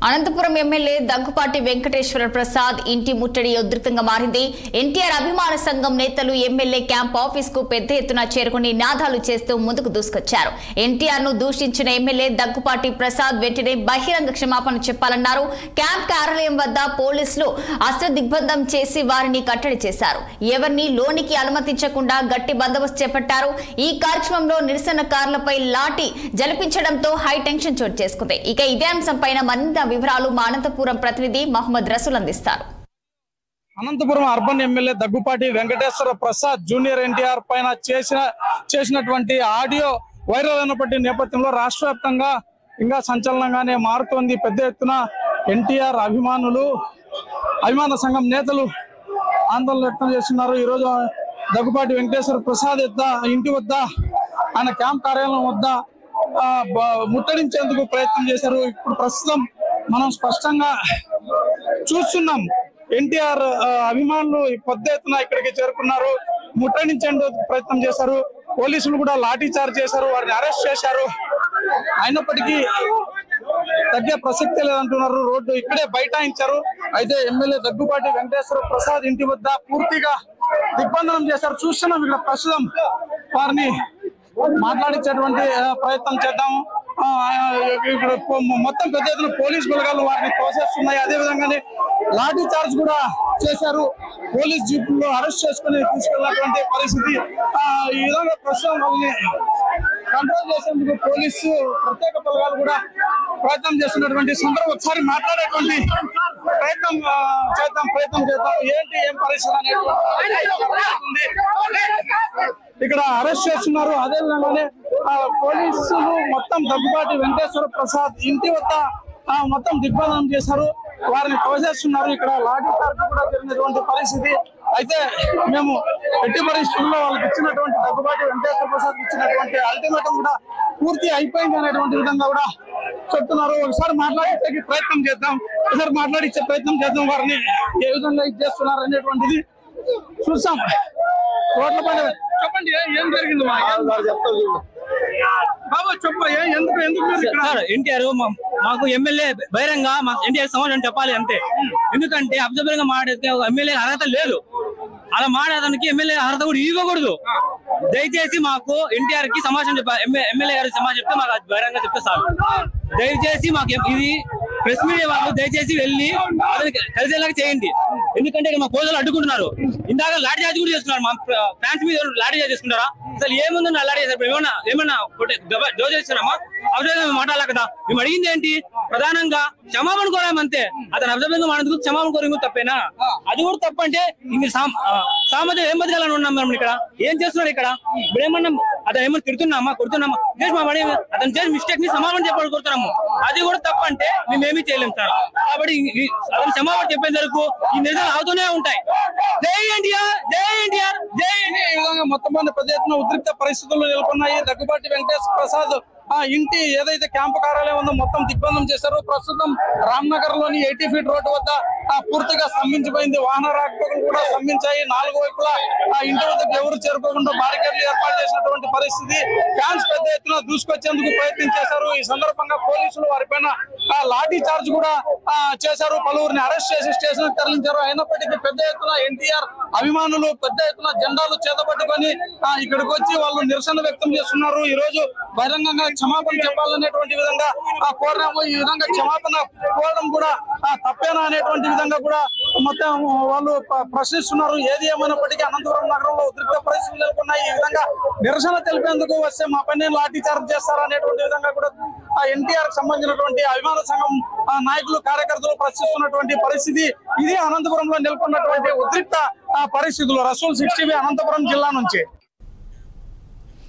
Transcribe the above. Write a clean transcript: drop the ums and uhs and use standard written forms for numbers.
Anantapuram MLA Daggubati Venkateswara Prasad ఇంటి ముట్టడి ఉధృతంగా మారింది. ఎన్టీఆర్ అభిమాన సంఘం నేతలు ఎమ్మెల్యే క్యాంప్ ఆఫీస్ కు పెద్ద ఎత్తున చేరుకుని నాదాలు చేస్తూ ముందుకు దూసుకొచ్చారు. ఎన్టీఆర్ ను దూషించిన ఎమ్మెల్యే దగ్గుపాటి ప్రసాద్ వెంటనే బహిరంగ క్షమాపణ చెప్పాలన్నారు. క్యాంప్ కార్యాలయం వద్ద పోలీసులు అస్త్రదిగ్బంధం చేసి వారిని కట్టడి చేశారు. ఎవరిని లోనికి అనుమతించకుండా గట్టి బందోబస్తు చేపట్టారు. ఈ కార్యక్రమంలో నిరసనకారులపై లాఠీ జలిపించడంతో హై టెన్షన్ చోటు చేసుకుంది. ఇక ఇదే అంశంపైన మరింత వివరాలు మా అనంతపురం ప్రతినిధి మహమ్మద్ రసూల్ అందిస్తారు. Anantapuram urban MLA Daggubati Venkateswara Prasad junior NTR పైన చేసినటువంటి ఆడియో వైరల్ అయినప్పటి నేపథ్యంలో రాష్ట్ర వ్యాప్తంగా ఇంకా సంచలనంగానే మారుతోంది. పెద్ద ఎత్తున ఎన్టీఆర్ అభిమాన సంఘం నేతలు ఆందోళన వ్యక్తం చేస్తున్నారు. ఈరోజు దగ్గుపాటి వెంకటేశ్వర ప్రసాద్ ఇంటి వద్ద ఆయన క్యాంప్ కార్యాలయం వద్ద ముట్టడించేందుకు ప్రయత్నం చేశారు. ఇప్పుడు ప్రస్తుతం మనం స్పష్టంగా చూస్తున్నాం. ఎన్టీఆర్ అభిమానులు పెద్ద ఎత్తున ఇక్కడికి చేరుకున్నారు. ముట్టడించేందుకు ప్రయత్నం చేశారు. పోలీసులు కూడా లాఠీ చార్జ్ చేశారు. వారిని అరెస్ట్ చేశారు. అయినప్పటికీ తగ్గే ప్రసక్తే లేదంటున్నారు. రోడ్డు ఇక్కడే బైఠాయించారు. అయితే ఎమ్మెల్యే దగ్గుపాటి వెంకటేశ్వర ప్రసాద్ ఇంటి వద్ద పూర్తిగా దిగ్బంధనం చేశారు. చూస్తున్నాం. ఇక్కడ ప్రస్తుతం వారిని మాట్లాడించేటువంటి ప్రయత్నం చేద్దాం. ఇక్కడ మొత్తం పెద్ద ఎత్తున పోలీస్ బలగాలు వారిని తోసేస్తున్నాయి. అదే విధంగానే లాఠీ చార్జ్ కూడా చేశారు. పోలీస్ జీపుల్లో అరెస్ట్ చేసుకుని తీసుకెళ్ళినటువంటి పరిస్థితి. ఈ విధంగా ప్రస్తుతం వాళ్ళని కంట్రోల్ చేసేందుకు పోలీసు ప్రత్యేక బలగాలు కూడా ప్రయత్నం చేస్తున్నటువంటి సందర్భం. ఒకసారి మాట్లాడేటువంటి ప్రయత్నం చేద్దాం. ఏం పరిస్థితి అనేటువంటి ఇక్కడ అరెస్ట్ చేస్తున్నారు. అదే విధంగానే పోలీసులు మొత్తం దగ్గుపాటి వెంకటేశ్వర ప్రసాద్ ఇంటి వద్ద మొత్తం దిగ్బంధనం చేశారు. వారిని తోసేస్తున్నారు. ఇక్కడ లాఠీ చార్జ్ కూడా జరిగినటువంటి పరిస్థితి. అయితే మేము ఎట్టి పరిస్థితుల్లో వాళ్ళకి ఇచ్చినటువంటి దగ్గుపాటి వెంకటేశ్వర ప్రసాద్ ఇచ్చినటువంటి అల్టిమేటం కూడా పూర్తి అయిపోయింది అనేటువంటి విధంగా కూడా చెప్తున్నారు. ఒకసారి మాట్లాడించే ప్రయత్నం చేద్దాం. వారిని ఏ విధంగా ఇది చేస్తున్నారు అనేటువంటిది చూస్తాం. రోడ్ల పైన చెప్పండి, ఏం జరిగింది బాబు? ఎన్టీఆర్ మాకు ఎమ్మెల్యే బహిరంగ ఎన్టీఆర్ సమాధానం చెప్పాలి అంతే. ఎందుకంటే అబ్జర్వర్గా మాట్లాడితే ఎమ్మెల్యే అర్హత లేదు. అలా మాట్లాడడానికి ఎమ్మెల్యే అర్హత కూడా ఇవ్వకూడదు. దయచేసి మాకు ఎన్టీఆర్ కి సమాచారం చెప్పాలి. ఎమ్మెల్యే గారికి సమాచారం చెప్తే మాకు బహిరంగ చెప్తే చాలు. దయచేసి మాకు ఇది ప్రెస్ మీడియా వాళ్ళు దయచేసి వెళ్ళి కలిసేలాగా చేయండి. ఎందుకంటే మా పోజలు అడ్డుకుంటున్నారు. ఇందాక లాఠీ చార్జ్ కూడా చేస్తున్నారు. మా ఫ్యాన్స్ మీద లాఠీ చార్జ్ చేసుకుంటారా? అసలు ఏముందని లాఠీ చేస్తారు? ఏమన్నా జో చేస్తున్నామా? అవసరం మాట్లాడాలి కదా. మేము అడిగింది ఏంటి? ప్రధానంగా క్షమాపణ కోరామంతే. అతను అబ్జర్వేషన్ మానేందుకు క్షమాపణ కోరేందుకు తప్పేనా? అది కూడా తప్పంటే ఇంక సామర్థ్యం ఏం బతకాలని ఉన్నాం మనం ఇక్కడ? ఏం చేస్తున్నారు ఇక్కడ? ఇప్పుడు ఏమన్నా అతను ఏమన్నా తిడుతున్నామా, కొడుతున్నామా? అతను చేసిన మిస్టేక్ ని సమాధానం చెప్పాలని కోరుతున్నాము. అది కూడా తప్పంటే మేమేమీ చేయలేము సార్. కాబట్టి అతను క్షమాపణ చెప్పేంత వరకు ఈ నిరసనలు అవుతూనే ఉంటాయి. జై ఎన్టీఆర్, జై ఎన్టీఆర్, జై ఎన్టీఆర్. ఈ విధంగా మొత్తం మంది పెద్ద ఎత్తున ఉద్రిక్త పరిస్థితుల్లో నెలకొన్నాయి. దగ్గుపాటి వెంకటేశ్వర ప్రసాద్ ఇంటి ఏదైతే క్యాంపు కార్యాలయం ఉందో మొత్తం దిగ్బంధం చేశారు. ప్రస్తుతం రామ్నగర్ లోని 80 ఫీట్ రోడ్డు వద్ద పూర్తిగా స్తంభించిపోయింది. వాహన రాకపోకలు కూడా స్తంభించాయి. 4 వైపులా ఇంటి వద్దకు ఎవరు చేరుకోకుండా బారికేడ్లు ఏర్పాటు చేసినటువంటి పరిస్థితి. ఫ్యాన్స్ పెద్ద ఎత్తున దూసుకొచ్చేందుకు ప్రయత్నం చేశారు. ఈ సందర్భంగా పోలీసులు వారిపైన లాఠీ చార్జ్ కూడా చేశారు. పలువురిని అరెస్ట్ చేసి స్టేషన్ తరలించారు. అయినప్పటికీ పెద్ద ఎత్తున ఎన్టీఆర్ అభిమానులు పెద్ద ఎత్తున జెండాలు చేతపట్టుకొని ఇక్కడికి వచ్చి వాళ్ళు నిరసన వ్యక్తం చేస్తున్నారు. ఈ రోజు బహిరంగంగా క్షమాపణ చెప్పాలనేటువంటి విధంగా కోరాము. ఈ విధంగా క్షమాపణ కోరడం కూడా తప్పేనా అనేటువంటి విధంగా కూడా మొత్తం వాళ్ళు ప్రశ్నిస్తున్నారు. ఏది ఏమైనప్పటికీ అనంతపురం నగరంలో ఉద్రిక్త పరిస్థితులు నెలకొన్నాయి. ఈ విధంగా నిరసన తెలిపేందుకు వస్తే మా పైన లాఠీ చార్జ్ చేస్తారనేటువంటి విధంగా కూడా ఎన్టీఆర్ కి సంబంధించినటువంటి అభిమాన సంఘం నాయకులు కార్యకర్తలు ప్రశ్నిస్తున్నటువంటి పరిస్థితి ఇది. అనంతపురంలో నెలకొన్నటువంటి ఉద్రిక్త పరిస్థితులు. రసూల్ 6 టీవీ అనంతపురం జిల్లా నుంచి.